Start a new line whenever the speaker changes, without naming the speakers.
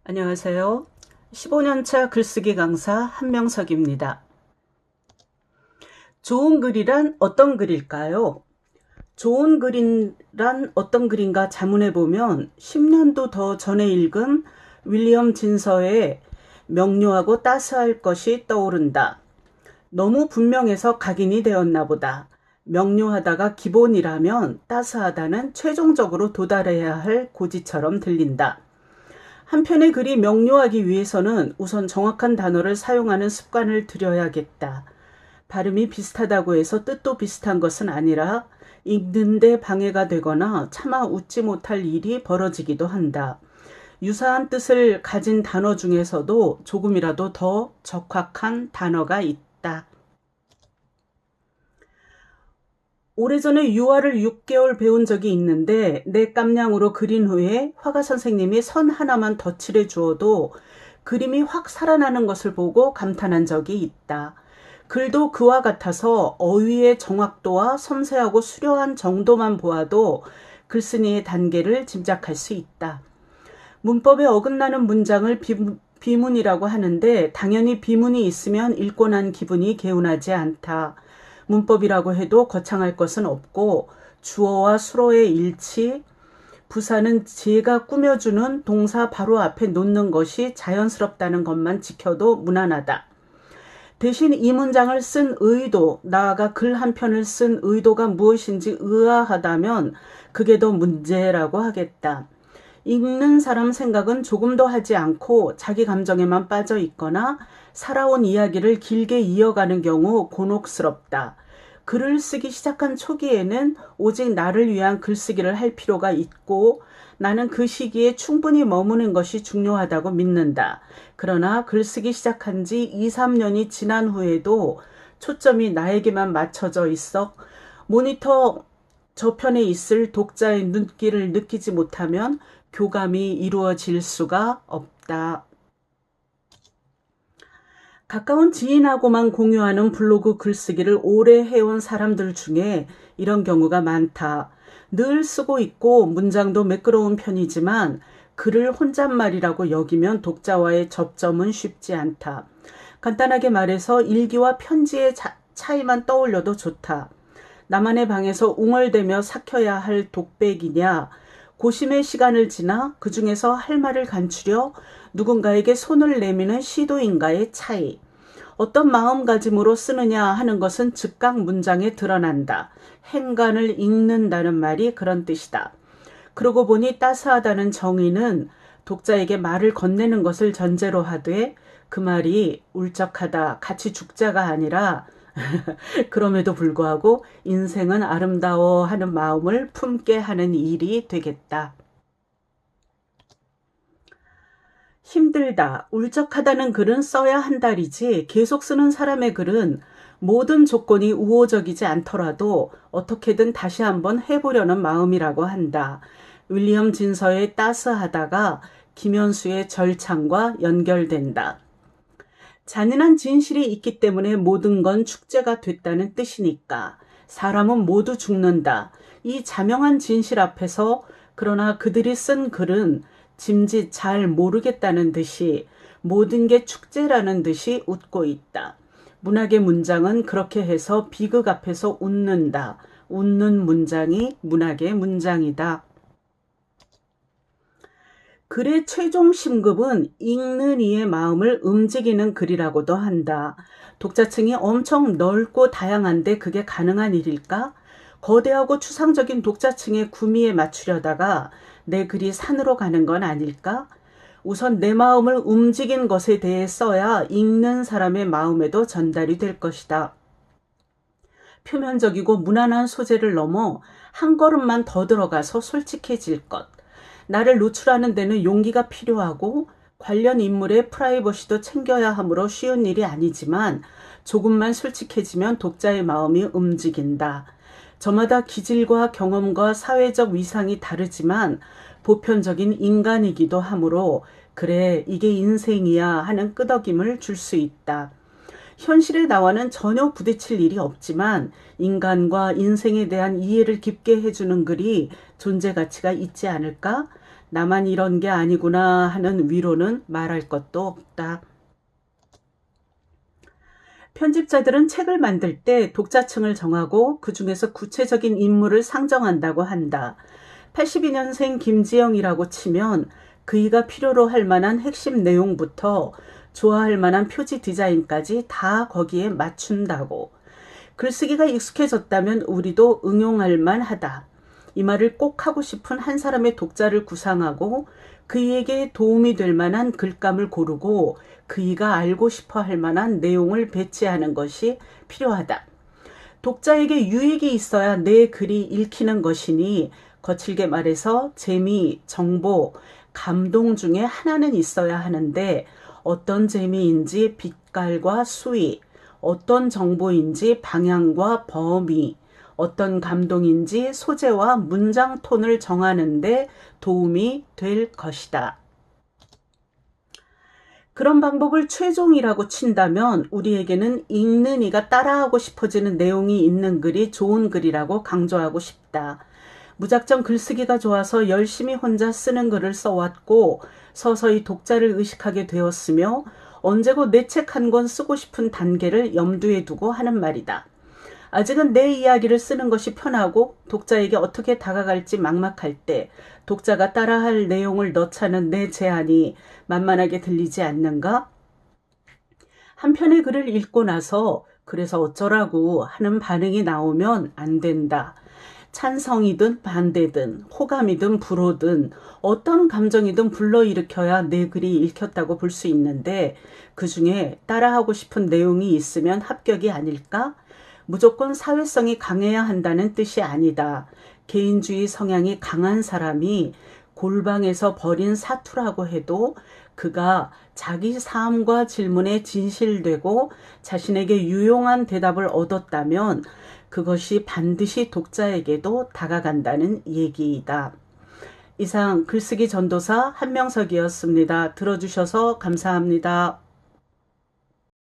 안녕하세요. 15년차 글쓰기 강사 한명석입니다. 좋은 글이란 어떤 글일까요? 좋은 글이란 어떤 글인가 자문해보면 10년도 더 전에 읽은 윌리엄 진서의 명료하고 따스할 것이 떠오른다. 너무 분명해서 각인이 되었나 보다. 명료하다가 기본이라면 따스하다는 최종적으로 도달해야 할 고지처럼 들린다. 한편의 글이 명료하기 위해서는 우선 정확한 단어를 사용하는 습관을 들여야겠다. 발음이 비슷하다고 해서 뜻도 비슷한 것은 아니라 읽는데 방해가 되거나 차마 웃지 못할 일이 벌어지기도 한다. 유사한 뜻을 가진 단어 중에서도 조금이라도 더 적확한 단어가 있다. 오래전에 유화를 6개월 배운 적이 있는데 내 깜냥으로 그린 후에 화가 선생님이 선 하나만 덧칠해 주어도 그림이 확 살아나는 것을 보고 감탄한 적이 있다. 글도 그와 같아서 어휘의 정확도와 섬세하고 수려한 정도만 보아도 글쓴이의 단계를 짐작할 수 있다. 문법에 어긋나는 문장을 비문이라고 하는데 당연히 비문이 있으면 읽고 난 기분이 개운하지 않다. 문법이라고 해도 거창할 것은 없고 주어와 수어의 일치, 부사는 제가 꾸며주는 동사 바로 앞에 놓는 것이 자연스럽다는 것만 지켜도 무난하다. 대신 이 문장을 쓴 의도, 나아가 글 한 편을 쓴 의도가 무엇인지 의아하다면 그게 더 문제라고 하겠다. 읽는 사람 생각은 조금도 하지 않고 자기 감정에만 빠져 있거나 살아온 이야기를 길게 이어가는 경우 곤혹스럽다. 글을 쓰기 시작한 초기에는 오직 나를 위한 글쓰기를 할 필요가 있고 나는 그 시기에 충분히 머무는 것이 중요하다고 믿는다. 그러나 글쓰기 시작한 지 2, 3년이 지난 후에도 초점이 나에게만 맞춰져 있어 모니터 저편에 있을 독자의 눈길을 느끼지 못하면 교감이 이루어질 수가 없다. 가까운 지인하고만 공유하는 블로그 글쓰기를 오래 해온 사람들 중에 이런 경우가 많다. 늘 쓰고 있고 문장도 매끄러운 편이지만 글을 혼잣말이라고 여기면 독자와의 접점은 쉽지 않다. 간단하게 말해서 일기와 편지의 차이만 떠올려도 좋다. 나만의 방에서 웅얼대며 삭혀야 할 독백이냐, 고심의 시간을 지나 그 중에서 할 말을 감추려 누군가에게 손을 내미는 시도인가의 차이. 어떤 마음가짐으로 쓰느냐 하는 것은 즉각 문장에 드러난다. 행간을 읽는다는 말이 그런 뜻이다. 그러고 보니 따스하다는 정의는 독자에게 말을 건네는 것을 전제로 하되 그 말이 울적하다, 같이 죽자가 아니라 그럼에도 불구하고 인생은 아름다워 하는 마음을 품게 하는 일이 되겠다. 힘들다, 울적하다는 글은 써야 한달이지 계속 쓰는 사람의 글은 모든 조건이 우호적이지 않더라도 어떻게든 다시 한번 해보려는 마음이라고 한다. 윌리엄 진서의 따스하다가 김현수의 절창과 연결된다. 잔인한 진실이 있기 때문에 모든 건 축제가 됐다는 뜻이니까. 사람은 모두 죽는다. 이 자명한 진실 앞에서 그러나 그들이 쓴 글은 짐짓 잘 모르겠다는 듯이 모든 게 축제라는 듯이 웃고 있다. 문학의 문장은 그렇게 해서 비극 앞에서 웃는다. 웃는 문장이 문학의 문장이다. 글의 최종 심급은 읽는 이의 마음을 움직이는 글이라고도 한다. 독자층이 엄청 넓고 다양한데 그게 가능한 일일까? 거대하고 추상적인 독자층의 구미에 맞추려다가 내 글이 산으로 가는 건 아닐까? 우선 내 마음을 움직인 것에 대해 써야 읽는 사람의 마음에도 전달이 될 것이다. 표면적이고 무난한 소재를 넘어 한 걸음만 더 들어가서 솔직해질 것. 나를 노출하는 데는 용기가 필요하고 관련 인물의 프라이버시도 챙겨야 하므로 쉬운 일이 아니지만 조금만 솔직해지면 독자의 마음이 움직인다. 저마다 기질과 경험과 사회적 위상이 다르지만 보편적인 인간이기도 하므로 그래 이게 인생이야 하는 끄덕임을 줄 수 있다. 현실의 나와는 전혀 부딪힐 일이 없지만 인간과 인생에 대한 이해를 깊게 해주는 글이 존재 가치가 있지 않을까? 나만 이런 게 아니구나 하는 위로는 말할 것도 없다. 편집자들은 책을 만들 때 독자층을 정하고 그 중에서 구체적인 인물을 상정한다고 한다. 82년생 김지영이라고 치면 그이가 필요로 할 만한 핵심 내용부터 좋아할 만한 표지 디자인까지 다 거기에 맞춘다고. 글쓰기가 익숙해졌다면 우리도 응용할 만하다. 이 말을 꼭 하고 싶은 한 사람의 독자를 구상하고 그이에게 도움이 될 만한 글감을 고르고 그이가 알고 싶어 할 만한 내용을 배치하는 것이 필요하다. 독자에게 유익이 있어야 내 글이 읽히는 것이니 거칠게 말해서 재미, 정보, 감동 중에 하나는 있어야 하는데 어떤 재미인지 빛깔과 수위, 어떤 정보인지 방향과 범위, 어떤 감동인지 소재와 문장 톤을 정하는 데 도움이 될 것이다. 그런 방법을 최종이라고 친다면 우리에게는 읽는 이가 따라하고 싶어지는 내용이 있는 글이 좋은 글이라고 강조하고 싶다. 무작정 글쓰기가 좋아서 열심히 혼자 쓰는 글을 써왔고 서서히 독자를 의식하게 되었으며 언제고 내 책 한 권 쓰고 싶은 단계를 염두에 두고 하는 말이다. 아직은 내 이야기를 쓰는 것이 편하고 독자에게 어떻게 다가갈지 막막할 때 독자가 따라할 내용을 넣자는 내 제안이 만만하게 들리지 않는가? 한 편의 글을 읽고 나서 그래서 어쩌라고 하는 반응이 나오면 안 된다. 찬성이든 반대든 호감이든 불호든 어떤 감정이든 불러일으켜야 내 글이 읽혔다고 볼 수 있는데 그중에 따라하고 싶은 내용이 있으면 합격이 아닐까? 무조건 사회성이 강해야 한다는 뜻이 아니다. 개인주의 성향이 강한 사람이 골방에서 벌인 사투라고 해도 그가 자기 삶과 질문에 진실되고 자신에게 유용한 대답을 얻었다면 그것이 반드시 독자에게도 다가간다는 얘기이다. 이상 글쓰기 전도사 한명석이었습니다. 들어주셔서 감사합니다.